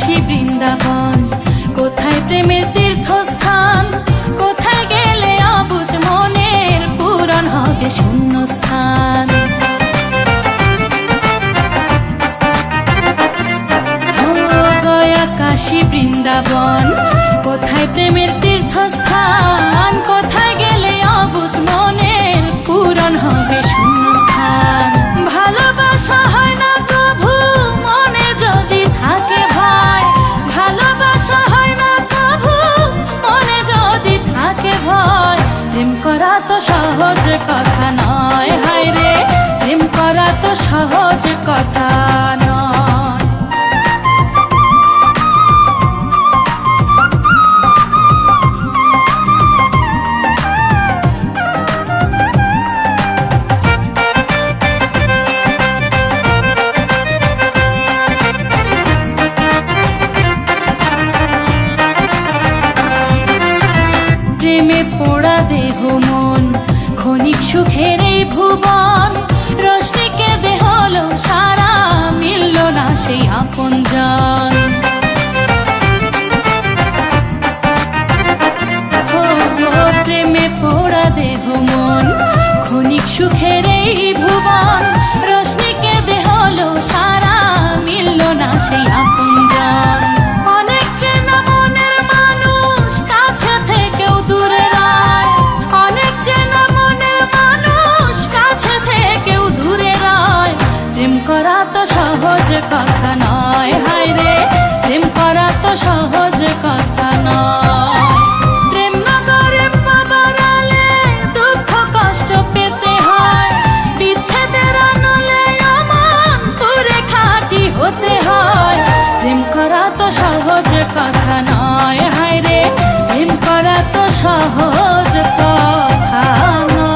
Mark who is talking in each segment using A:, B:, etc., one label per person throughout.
A: কাশী বৃন্দাবন, কোথায় প্রেমের তীর্থস্থান, কোথায় গেলে অবুঝ মনের পূরণ হবে শূন্যস্থান। গয়া কাশী বৃন্দাবন, কোথায় প্রেমের তীর্থস্থান, কোথায় গেলে অবুঝ মনের পূরণ হবে শূন্যস্থান। ভালোবাসা হয় না কভু মনে যদি থাকে ভয়, ভালোবাসা হয় না কভু মনে যদি থাকে ভয়। প্রেম করা তো সহজ কথা নয়, হায় রে প্রেম করা তো সহজ কথা নয়। প্রেমে পোড়া দেহ মন, ক্ষণিক সুখের এই ভুবন, রশ্মিকে দেহ হলো সারা, মিলল না সেই আপনজন। প্রেমে পোড়া দেহ মন, ক্ষণিক সুখের এই ভুবন, রশ্মিকে দেহ হলো সারা, মিলল না সেই আপনজন। অনেক চেনা মনের মানুষ কাছে থেকেও দূরে রয়, অনেক চেনা মনের মানুষ কাছে থেকেও দূরে রয়। প্রেম করা তো সহজ কথা নয়, হায় রে প্রেম করা তো সহজ কথা নয়। প্রেম নগরে পাবার আলে দুঃখ কষ্ট পেতে হয়, বিচ্ছেদের আনলে অমন পুরে খাঁটি হতে হয়। প্রেম করা তো সহজ কথা নয়, হায় রে প্রেম করা তো সহজ কথা নয়।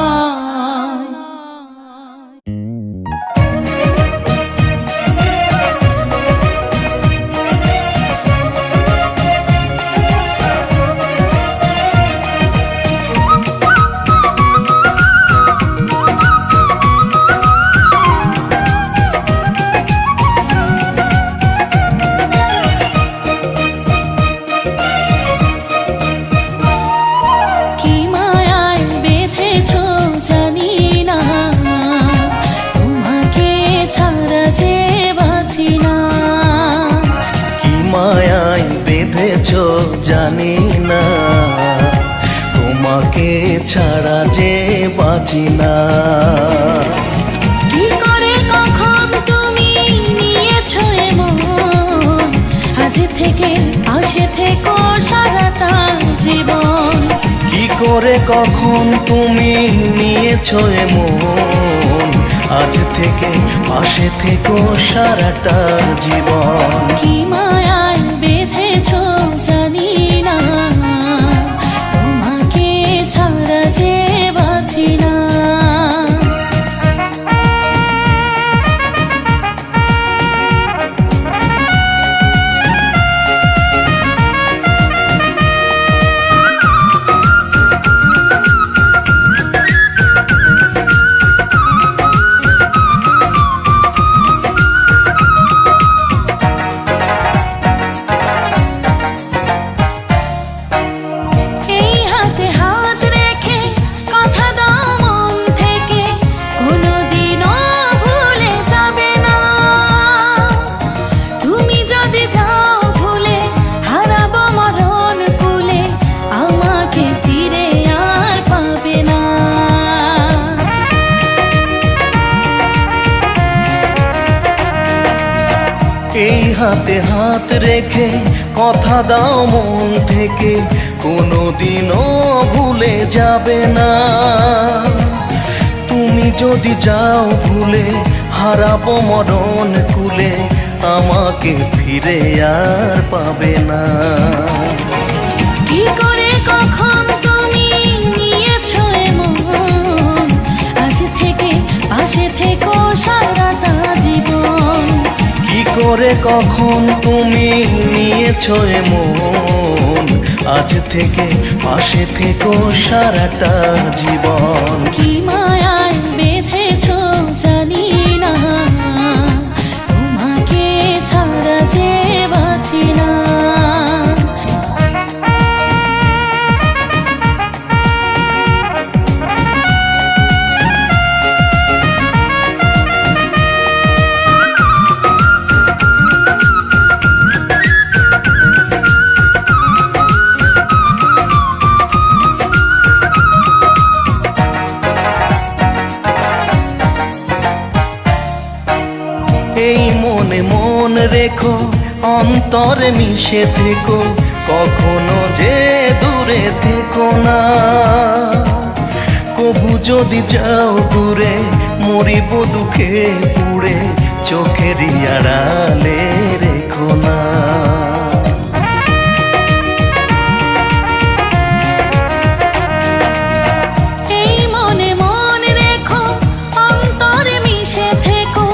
A: কি মায়ায় বেঁধেছো জানি না, তোমাকে ছাড়া যে বাঁচি না।
B: কি মায়ায় বেঁধেছো জানি না, তোমাকে ছাড়া যে বাঁচি না।
A: কি করে কখন তুমি নিয়েছো এমন, আজ থেকে পাশে থেকো সারাটা জীবন।
B: কি করে কখন তুমি নিয়েছো এমন, আজ থেকে পাশে থেকো সারাটা জীবন।
A: কি মায়ায় বেঁধেছো জানি না, তোমাকে ছাড়া যে বাঁচি না। এই হাতে হাত রেখে কথা দাও মন থেকে, কোনোদিনও ভুলে যাবে না। তুমি যদি যাও ভুলে হারাবো মরণ কুলে, আমাকে ফিরে আর পাবে না।
B: এই হাতে হাত রেখে কথা দাও মন থেকে, কোনোদিনও ভুলে যাবে না। তুমি যদি যাও ভুলে হারাবো মরণ কুলে, আমাকে ফিরে আর পাবে না।
A: কি করে কখন তুমি নিয়েছো এমন, আজ থেকে পাশে থেকো সারাটা জীবন।
B: কি করে কখন তুমি নিয়েছো এমন, আজ থেকে পাশে থেকো সারাটা জীবন।
A: কি মায়ায় বেঁধেছো জানি না, তোমাকে ছাড়া যে বাঁচি না।
B: মনে রেখো অন্তরে মিশে থেকো, কখনো যে দূরে থেকো না। কবু যদি যাও দূরে, মরিব দুঃখে পুড়ে, চোখেরই আড়ালে রেখো না।
A: এই মনে মনে রেখো অন্তরে মিশে থেকো,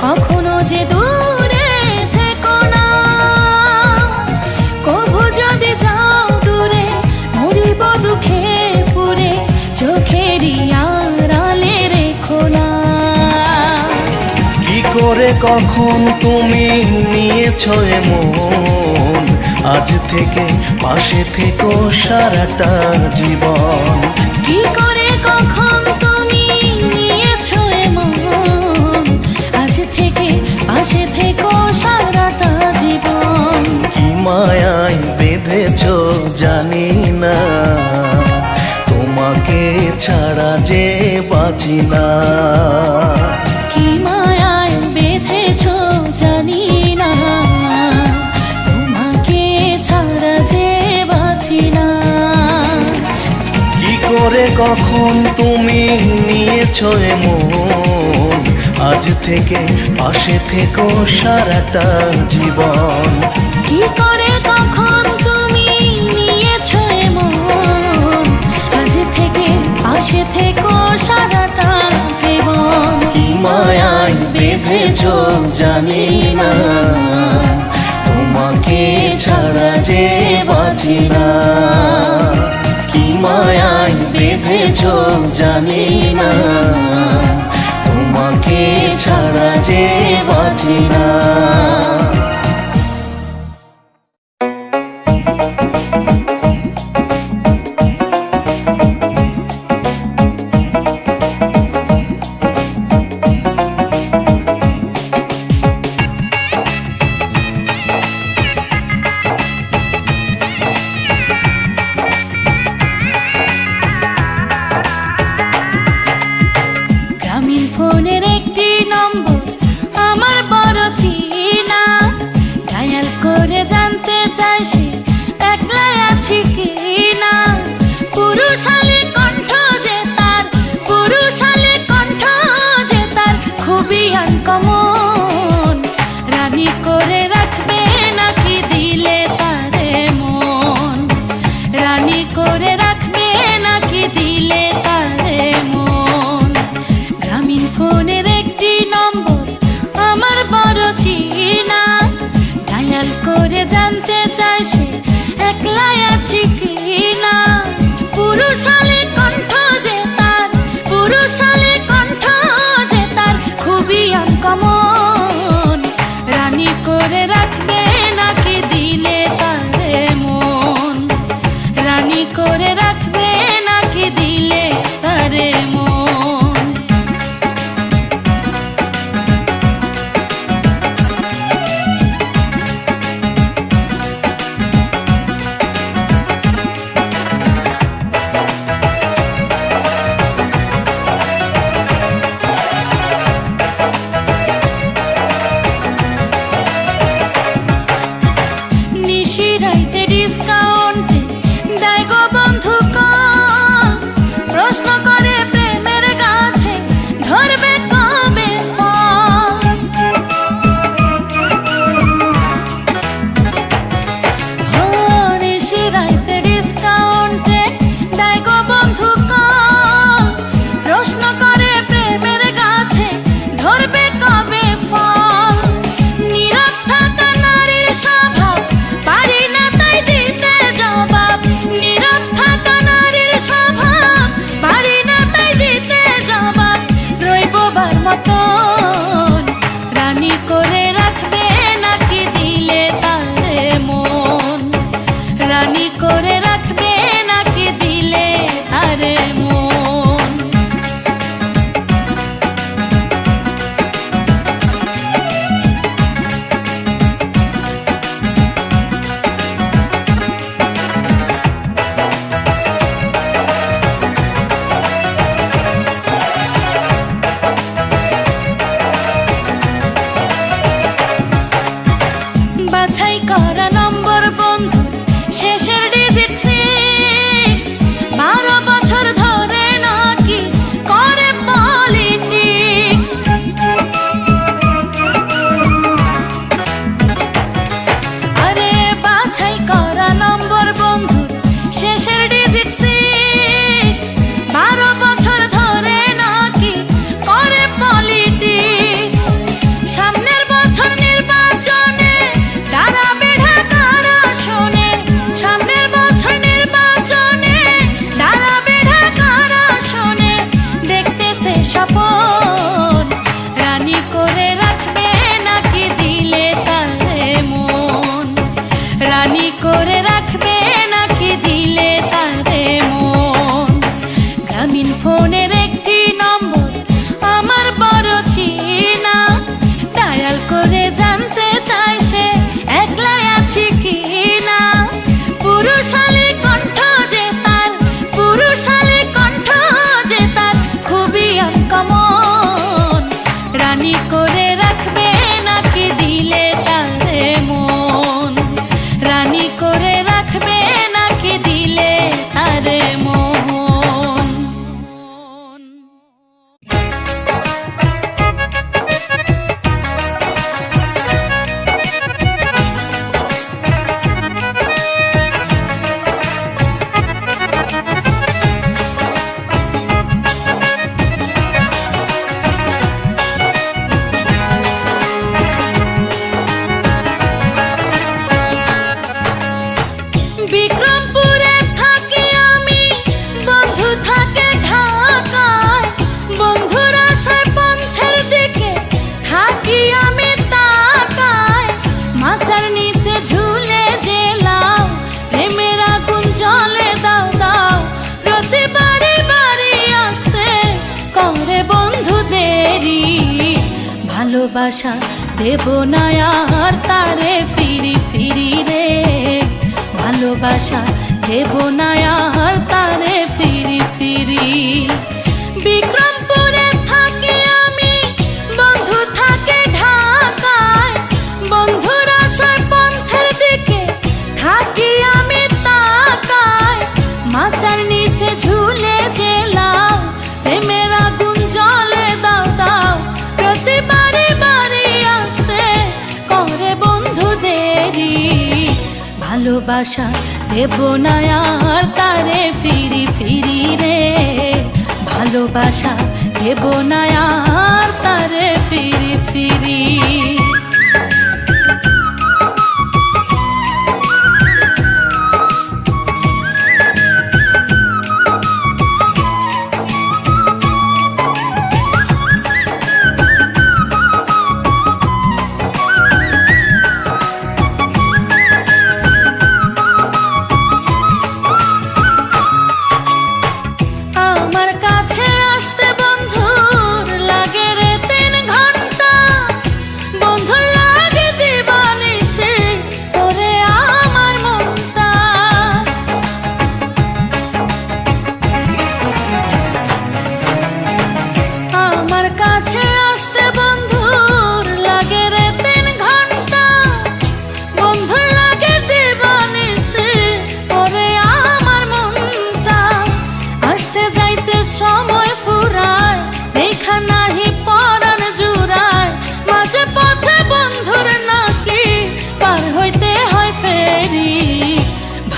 A: কখনো যে দূরে থেকো না। কবু যদি যাও দূরে, মরিব দুঃখে পুড়ে, চোখেরই আড়ালে রেখো না।
B: কি করে কখন তুমি নিয়েছো এমন, আজ থেকে পাশে থেকো সারাটা জীবন।
A: কি করে কখন তুমি নিয়েছো এমন, আজ থেকে পাশে থেকো সারাটা জীবন।
B: কি মায়ায় বেঁধেছো জানি না, তোমাকে ছাড়া যে বাঁচি না।
A: কি মায়ায় বেঁধেছো জানি না, তোমাকে ছাড়া যে বাঁচি না।
B: কি করে কখন তুমি নিয়েছো এমন, আজ থেকে পাশে থেকো সারাটা জীবন।
A: কি করে কখন তুমি নিয়েছো এমন, আজ থেকে পাশে থেকো সারাটা জীবন।
B: কি মায়ায় বেঁধেছো জানি না, তোমাকে ছাড়া যে বাঁচি না। কি মায়ায় বেঁধেছো জানি না, তোমাকে ছাড়া যে বাঁচি না।
A: গ্রামীণ ফোনের একটি নম্বর আমার বড় চিনা, ডায়াল করে জানতে চাই সে একলাই আছি কি না। পুরুষালী কণ্ঠ যে তার, পুরুষালী কণ্ঠ যে তার খুবই আনকমন। রানী করে রাখবে নাকি দিলে তারে মন, রানী করে রাখবে নাকি দিলে তারে মন। গ্রামীণ ফোনের একটি নম্বর আমার বড় চিনা, ডায়াল করে জানতে চাই সে একলাই আছি কি না। পুরুষালী কণ্ঠ যে তার, পুরুষালী কণ্ঠ যে তার খুবই আনকমন। রানী করে রাখবে নাকি দিলে তারে মন, রানী করে রাখবে নাকি দিলে তারে মন। ভালোবাসা দেব না আর তারে ফিরি ফিরি রে, ভালোবাসা দেব না আর তারে ফিরি ফিরি। বিক্রমপুরে থাকি আমি, বন্ধু থাকে ঢাকায়, বন্ধুর আশায় পন্থের দিকে থাকি আমি তাকায়। মাচার নিচে ঝুলে জেলাম, প্রেমের আগুন জ্বলে দাও দাও, প্রতিবারে বাড়ি আসতে করে বন্ধু দেরি। ভালোবাসা দেব না আর তারে ফিরি ফিরি রে, ভালোবাসা দেব না আর তারে ফিরি ফিরি।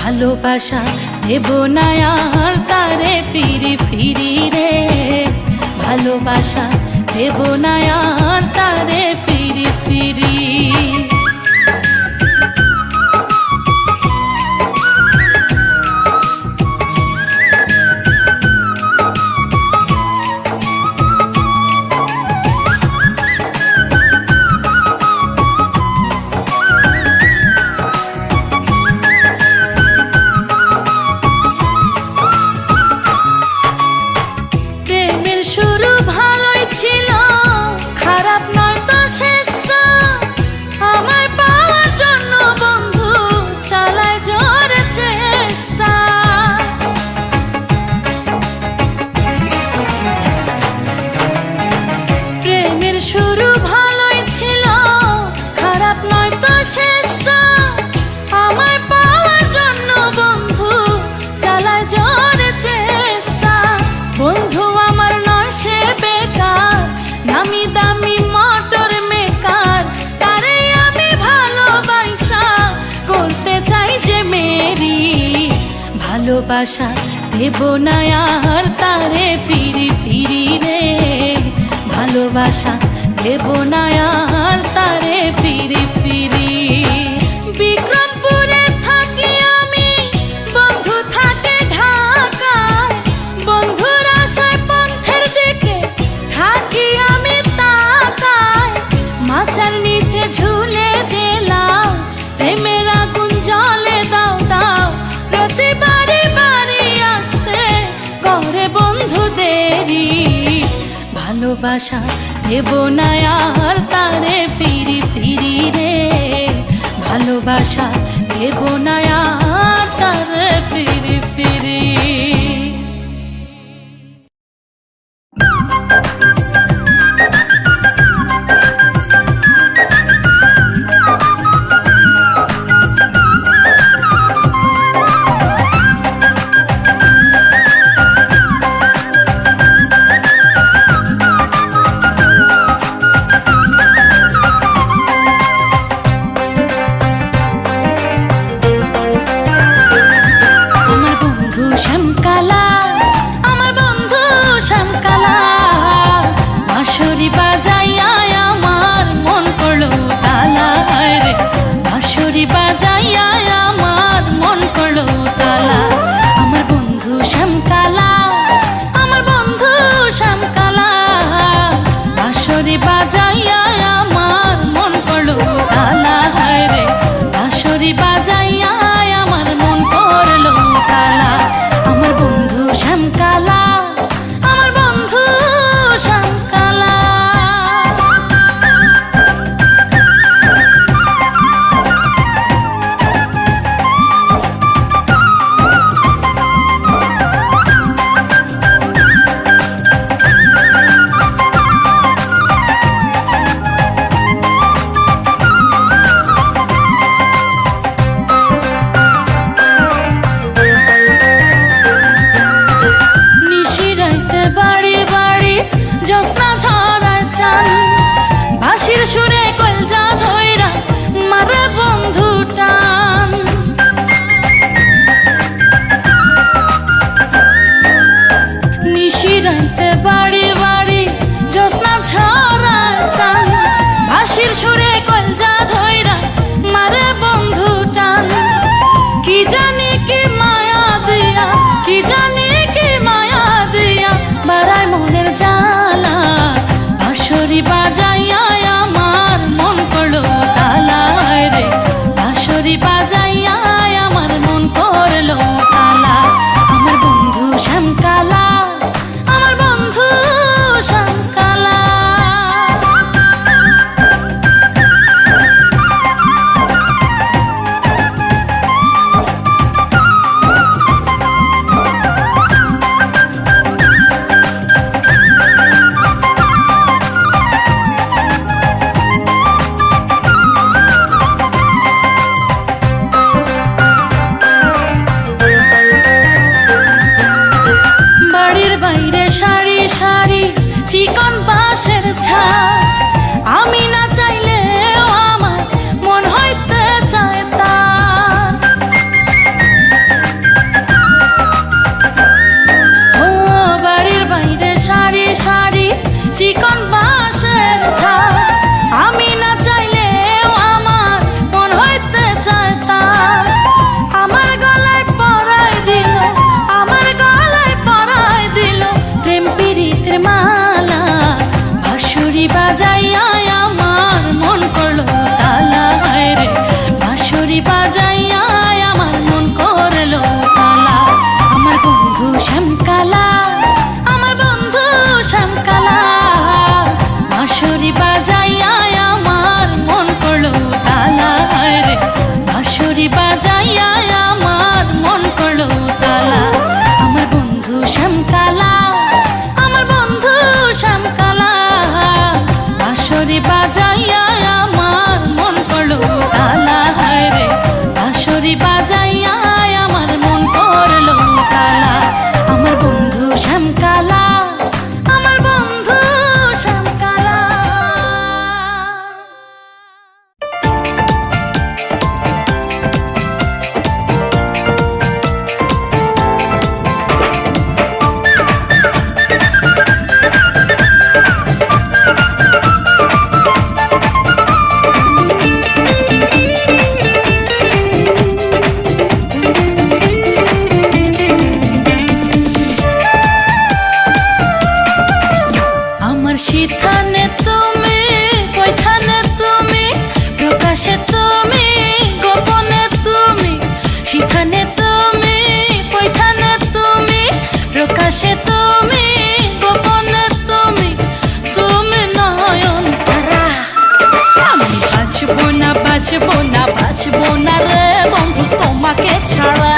A: ভালোবাসা দেব না আর তারে ফিরি ফিরি রে, ভালোবাসা দেব না আর তারে ফিরি ফিরি। ভালোবাসা দেব না আর তারে ফিরি ফিরি রে, ভালোবাসা দেব না আর তারে ফিরি ফিরি। বিক্রমপুরে থাকি আমি, বন্ধু থাকে ঢাকায়, বন্ধুর আশায় পন্থের দিকে থাকি আমি তাকায়। মাচার নিচে ঝুলে জেলাম, প্রেমের আগুন জ্বলে দাও দাও, প্রতিবারে বাড়ি আসতে করে বন্ধু দেরি। ভালোবাসা দেব না আর তারে ফিরি ফিরি রে, ভালোবাসা দেব না আর তারে ফিরি ফিরি। বাঁশির সুরে কলজা ধইরা মারে বন্ধু টান নিশিরাইতে বাড়ি বাড়ি জ্যোৎস্না ঝরা চান বাঁশির সুরে কলজা ধইরা মারে বন্ধু টান কি জানি কি মায়া দিয়া কি জানি কি মায়া দিয়া বাড়ায় মনের জ্বালা বাঁশরি বাজাইয়া আমার মন করলো তালা রে বাঁশরি বাজাইয়া আমার মন করলো তালা আমার বন্ধু শ্যামকালা আমার বন্ধু শ্যামকালা বাড়ির বাইরে সারি সারি চিকন বাঁশের ঝাড় আমি না চাইলেও আমার মন হইতে চায় তার ও বাড়ির বাইরে সারি সারি চিকন বাঁশের ঝাড় আমি না চাইলেও আমার মন হইতে চায় তার আমার গলায় পরাই দিল আমার গলায় পরাই দিল প্রেম পীড়িতের মালা বাঁশরি বাজাইয়া আমার মন করলো তালা রে বাঁশরি বাজাইয়া আমার মন করলো তালা আমার বন্ধু শ্যামকালা আমার বন্ধু শ্যামকালা বাঁশরি বাজাইয়া আমার মন করলো তালা রে বাঁশরি বাজাইয়া আমার মন করলো তালা আমার বন্ধু শ্যামকালা আমার বন্ধু শ্যামকালা বাঁশরি বাজাইয়া আমার মন করলো তালা রে বাঁশরি বাজাইয়া আমার মন করলো তালা আমার বন্ধু শ্যামকালা আমার বন্ধু শ্যামকালা আমার সিথানে তুমি কইথানে তুমি প্রকাশে তুমি গোপনে তুমি সিথানে তুমি কইথানে তুমি প্রকাশে তুমি গোপনে তুমি তুমি নয়ন তারা আমি বাঁচবো না বাঁচবো না বাঁচবো না রে বন্ধু তোমাকে ছাড়া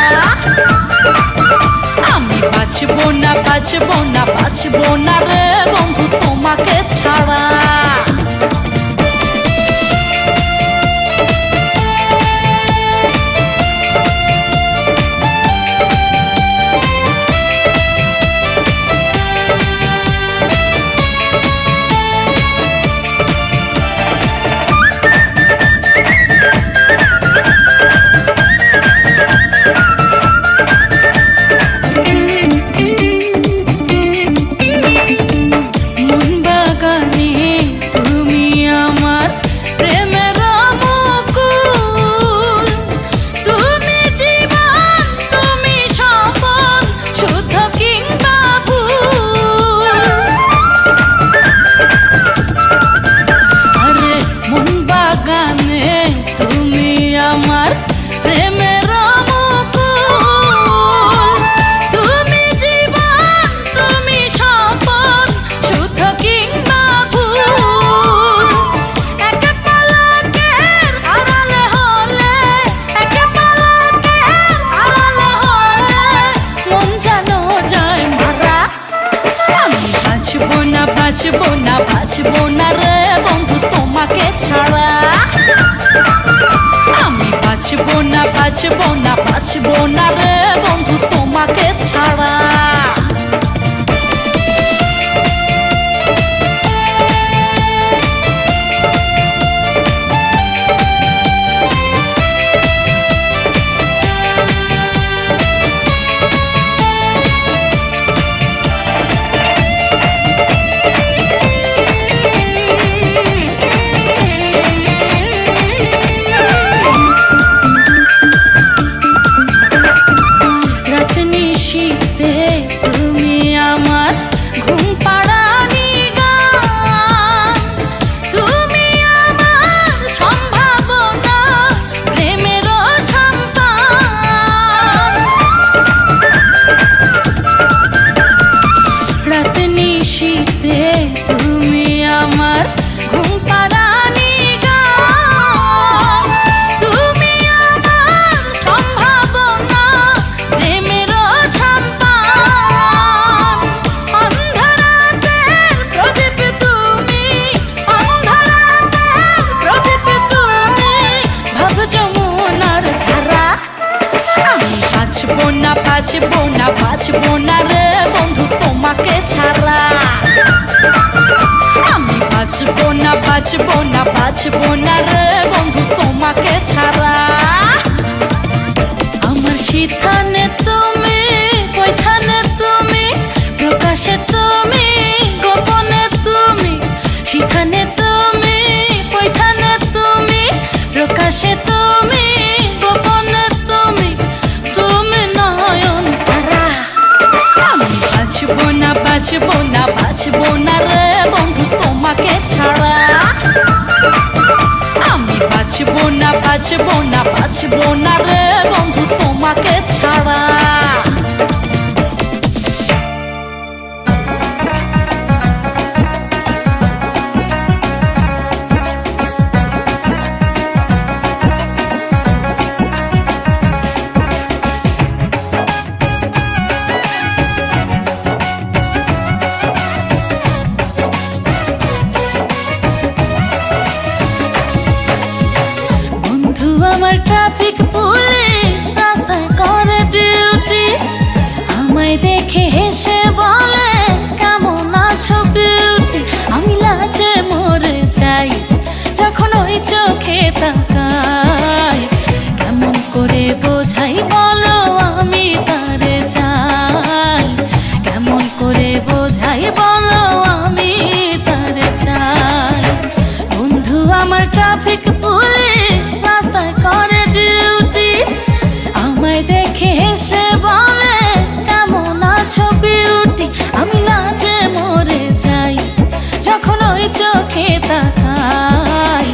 A: আমি বাঁচবো না বাঁচবো না বাঁচবো না রে বন্ধু তোমাকে ছাড়া বাঁচবো না রে বন্ধু তোমাকে ছাড়া। আমি বাঁচবো না বাঁচবো না বাঁচবো না রে বন্ধু তোমাকে ছাড়া। বাঁচবো না রে বন্ধু তোমাকে ছাড়া। আমি বাঁচবো না রে বন্ধু তোমাকে ছাড়া। আমার সিথানে তুমি, কৈথানে তুমি, প্রকাশে তুমি, গোপনে তুমি। সিথানে তুমি, কৈথানে তুমি, প্রকাশে তুমি, গোপনে তুমি, তুমি নয়ন তারা। আমি বাঁচবো না রে বন্ধু তোমাকে ছাড়া। আমি বাঁচবো না রে বন্ধু তোমাকে ছাড়া। আমার ট্রাফিক পুলিশ রাস্তায় করে ডিউটি, আমায় দেখে হেসে বলে কেমন আছো বিউটি। আমি লাজে মরে যাই যখন ওই চোখে তাকাই, কেমন করে বোঝাই বলো আমি তারে চাই। কেমন করে বোঝাই বলো আমি তারে চাই। বন্ধু আমার ট্রাফিক পুলিশ রাস্তায় করে ডিউটি, আমায় দেখে হেসে বলে কেমন আছো বিউটি। আমি লাজে মরে যাই যখন ওই চোখে তাকাই,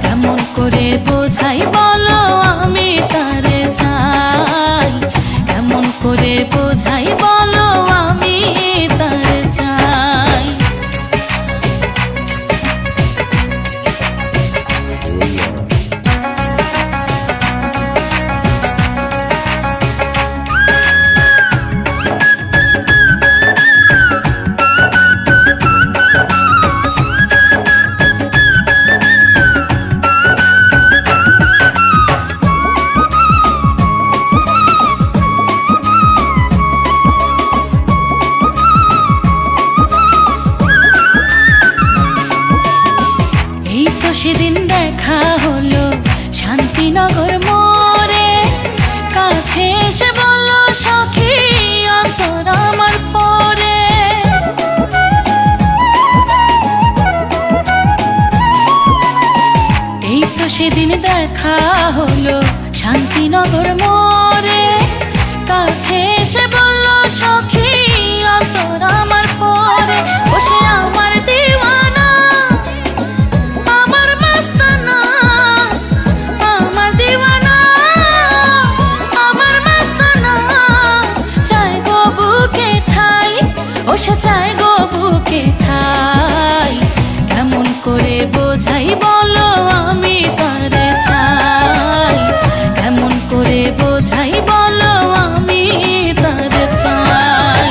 A: কেমন করে বোঝাই বলো আমি তারে চাই। কেমন করে বোঝাই বলো আমি তারে চাই। সেদিন দেখা হলো শান্তিনগর মোড়ে, কাছে এসে বললো সখী অন্তর আমার পরে। এই তো সেদিন দেখা হলো শান্তিনগর মোড়ে, কাছে এসে বললো সখী অন্তর আমার পরে। বসে আমার দিওয়ানা, আমার মাস্তানা, আমার দিওয়ানা, আমার মাস্তানা, চাই গো বুকে ঠাই, বসে চাই গো বুকে ঠাই। কেমন করে বোঝাই বলো আমি তারে চাই। কেমন করে বোঝাই বলো আমি তারে চাই।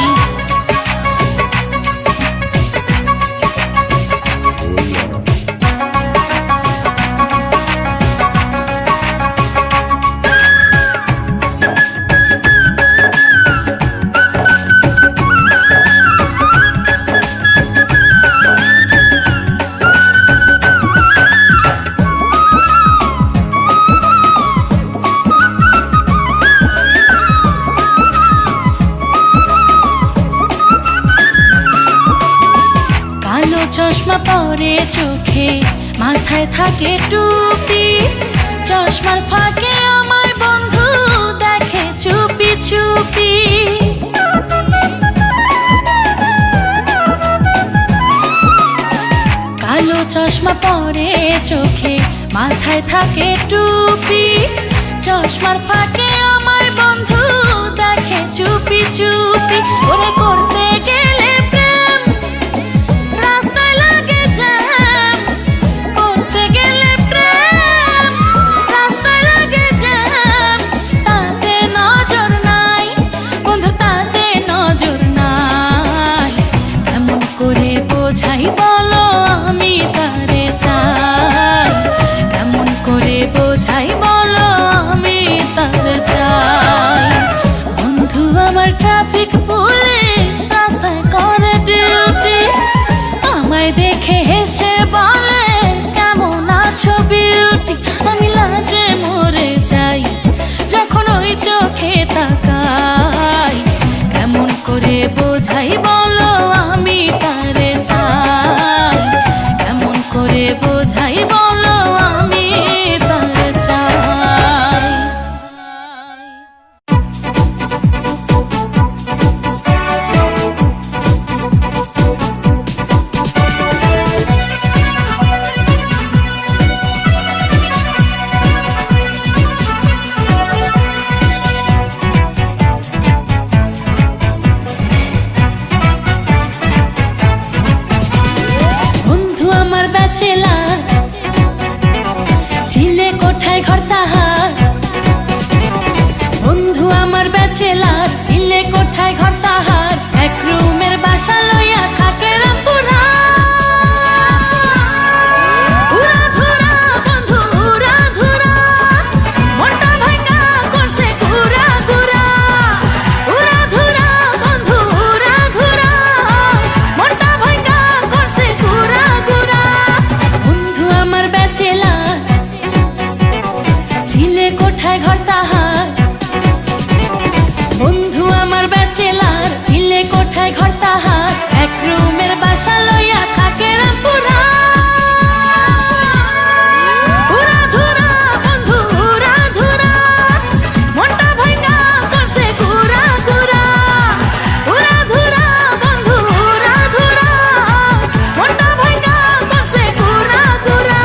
A: চশমা পরে চোখে, মাথায় থাকে টুপি, চশমার ফাঁকে আমার বন্ধু দেখে চুপি চুপি। কালো চশমা পরে চোখে, মাথায় থাকে টুপি, চশমার ফাঁকে আমার বন্ধু দেখে চুপি চুপি। ওরে করতে গেলে প্রেম রাস্তায় লাগে জ্যাম, করতে গেলে প্রেম রাস্তায় লাগে জ্যাম। তাতে নজর নাই বন্ধু, তাতে নজর নাই। কেমন করে বোঝাই বলো আমি তারে চাই। কেমন করে বোঝাই বলো আমি তারে চাই। বন্ধু আমার ব্যাচেলার, চিলে কোঠায় ঘর তাহার। বন্ধু আমার ব্যাচেলার, চিলে কোঠায় ঘর তাহার, এক রুমের বাসা লইয়া থাকে রামপুরা। উড়াধুরা বন্ধু উড়াধুরা, মনটা ভাঙা করছে ঘুরা ঘুরা। উড়াধুরা বন্ধু উড়াধুরা, মনটা ভাঙা করছে ঘুরা ঘুরা। বন্ধু আমার ব্যাচেলার, চিলে কোঠায় ঘর তাহার। বন্ধু আমার ব্যাচেলার, চিলে কোঠায় ঘর তাহার, এক রুমের বাসা লইয়া থাকে রামপুরা। উড়াধুরা বন্ধু উড়াধুরা, মনটা ভাঙা করছে ঘুরা ঘুরা। উড়াধুরা বন্ধু উড়াধুরা, মনটা ভাঙা করছে ঘুরা ঘুরা।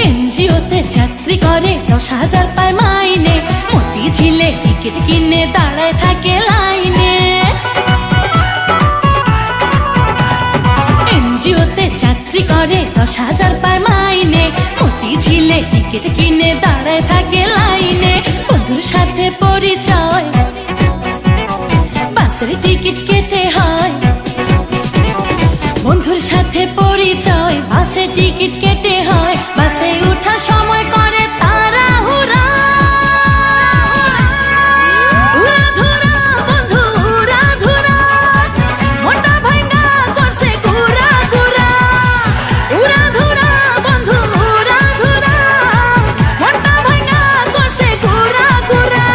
A: এনজিওতে চাকরি করে, 10,000 পায় মাইনে, মতি ঝিলে টিকিট কিনে দাঁড়ায় থাকে লাইনে। এনজিওতে চাকরি করে, 10,000 পায় মাইনে, মতি ঝিলে টিকিট কিনে দাঁড়ায় থাকে লাইনে। বন্ধুর সাথে পরিচয়, বাসের টিকিট কেটে হয়। বন্ধুর সাথে পরিচয়, বাসে টিকিট কেটে হয়। বাসে উঠা সময় করে তাড়াহুড়া। উড়াধুরা বন্ধু উড়াধুরা, মনটা ভাঙা করছে ঘুরা ঘুরা। উড়াধুরা বন্ধু উড়াধুরা, মনটা ভাঙা করছে ঘুরা ঘুরা।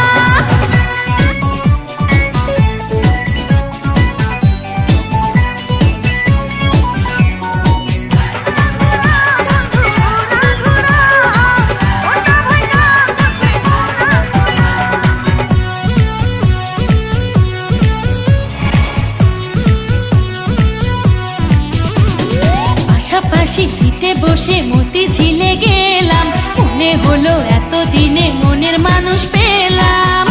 A: পাশাপাশি সিটে বসে মতি ঝিলে গেলাম, মনে হলো এতদিনে মনের মানুষ পেলাম।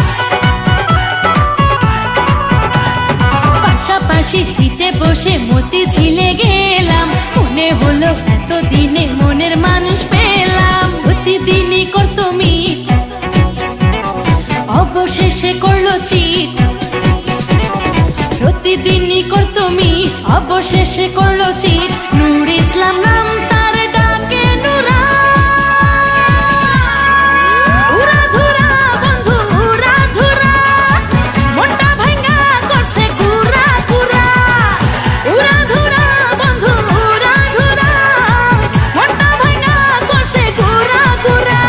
A: পাশাপাশি সিটে বসে মতি ঝিলে গেলাম, মনে হলো এতদিনে মনের মানুষ পেলাম। প্রতিদিনই করতো মিট, অবশেষে করলো চিট। প্রতিদিনই করতো মিট, অবশেষে করলো চিট। নূর ইসলাম নাম তার, ডাকে নুরা। উড়াধুরা বন্ধু উড়াধুরা, মনটা ভাঙা করছে ঘুরা ঘুরা। উড়াধুরা বন্ধু উড়াধুরা, মনটা ভাঙা করছে ঘুরা ঘুরা।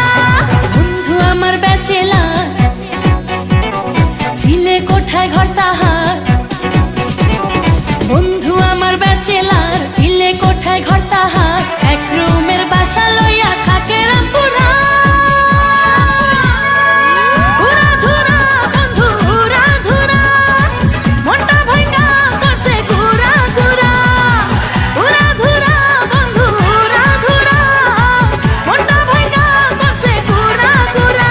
A: বন্ধু আমার ব্যাচেলার, চিলে কোঠায় ঘর তাহার। বন্ধু আমার ব্যাচেলার, চিলে কোঠায় ঘর তাহার, এক রুমের বাসা লইয়া থাকে রামপুরা। উড়াধুরা বন্ধু উড়াধুরা, মনটা ভাঙা করছে ঘুরা ঘুরা। উড়াধুরা বন্ধু উড়াধুরা, মনটা ভাঙা করছে ঘুরা ঘুরা।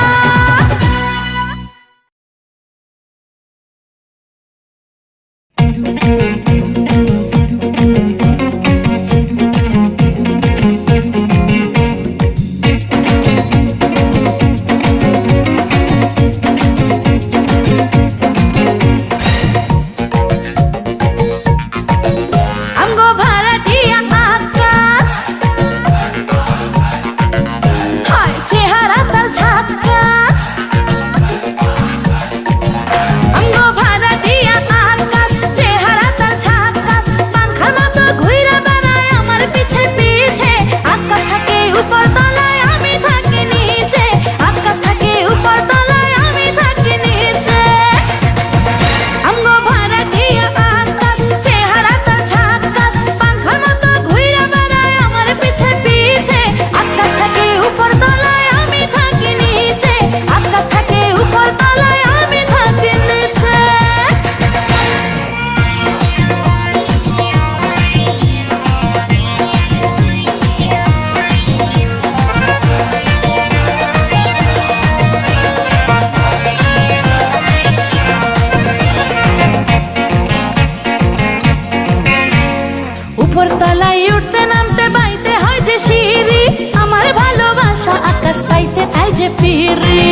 A: আমগো ভাড়াটিয়া আকাশ, হয় চেহারা তার ঝাক্কাস। আমগো ভাড়াটিয়া আকাশ, চেহারা তার ঝাক্কাস। যে পিরি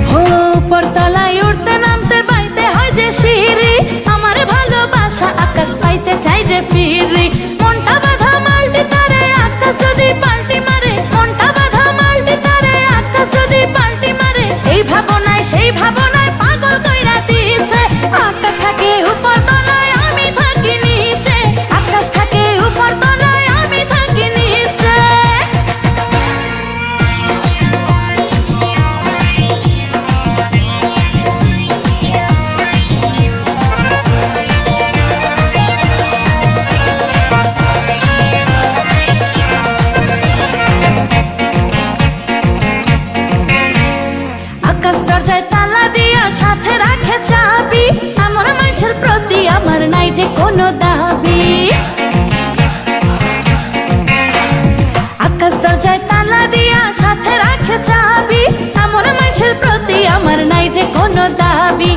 A: হো পরতলায় উঠতে নামতে বাইতে হয় যে সিঁড়ি আমার ভালোবাসা আকাশ পাইতে চাই যে পিরি মনটা বাঁধা মাল্টি তারে আকাশ যদি পাল্টি মারে মনটা বাঁধা মাল্টি তারে আকাশ যদি পাল্টি মারে এই ভাবনায় সেই ভাবনায় পাগল কইরা দিছে আকাশ থাকে উপর তলায় আমি থাকি নিচে আকাশ থাকে উপর তলায় আমি থাকি নিচে আকাশ দরজায় তালা দিয়া সাথে রাখে চাবি আমার মানুষের প্রতি আমার নাই যে কোনো দাবি আকাশ দরজায় তালা দিয়া সাথে রাখে চাবি আমার মানুষের প্রতি আমার নাই যে কোনো দাবি